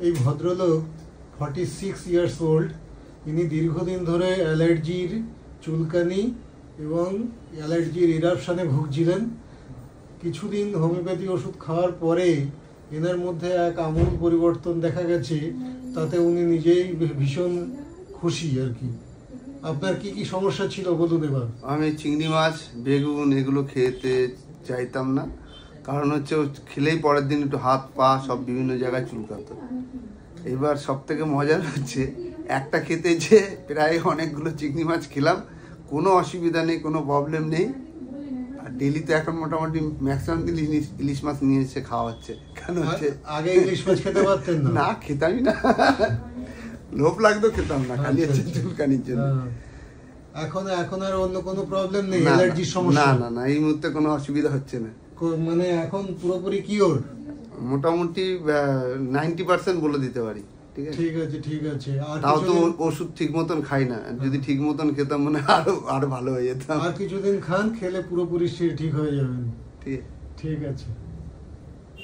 এই ভদ্রলোক 46 years old. ইনি দীর্ঘদিন ধরে অ্যালার্জির চুলকানি এবং অ্যালার্জির ইরাপশনে ভুগছিলেন। কিছুদিন হোমিওপ্যাথি ওষুধ খাওয়ার পরে এনার মধ্যে এক আমূল পরিবর্তন দেখা গেছে, তাতে উনি নিজেই ভীষণ খুশি আর কি। আপনার কি কি সমস্যা ছিল বলুন এবার। আমি চিংড়ি মাছ, বেগুন এগুলো খেতে চাইতাম না, কারণ হচ্ছে খেলেই পরের দিন একটু হাত পা সব বিভিন্ন জায়গায় চুলকাতো। এবার সব থেকে মজার হচ্ছে একটা খেতে যে প্রায় অনেকগুলো চিংড়ি মাছ খেলাম, কোনো অসুবিধা নেই, কোনো প্রবলেম নেই। আর ডেলিতে এখন মোটামুটি ম্যাক্সিমাম দিন ইলিশ মাছ নিয়ে এসে খাওয়া হচ্ছে। কেন হচ্ছে আগে ইলিশ মাছ খেতে পারতেন না? না, খেতামই না, লোভ লাগতো, খেতাম না, খালি হচ্ছে চুলকানির জন্য। এখন আর অন্য কোনো প্রবলেম নেই? অ্যালার্জির সমস্যা? না না না, এই মুহূর্তে কোনো অসুবিধা হচ্ছে না। মানে এখন পুরোপুরি কিওর? মোটামুটি 90% বলে দিতে পারি। ঠিক আছে ঠিক আছে। আর তাও তো ওষুধ ঠিক মতন খাই না, যদি ঠিক মতন খেতাম মানে আরো ভালো হয়ে যেতাম। আর কিছুদিন খান, খেলে পুরোপুরি ঠিক হয়ে যাবেন। ঠিক ঠিক আছে।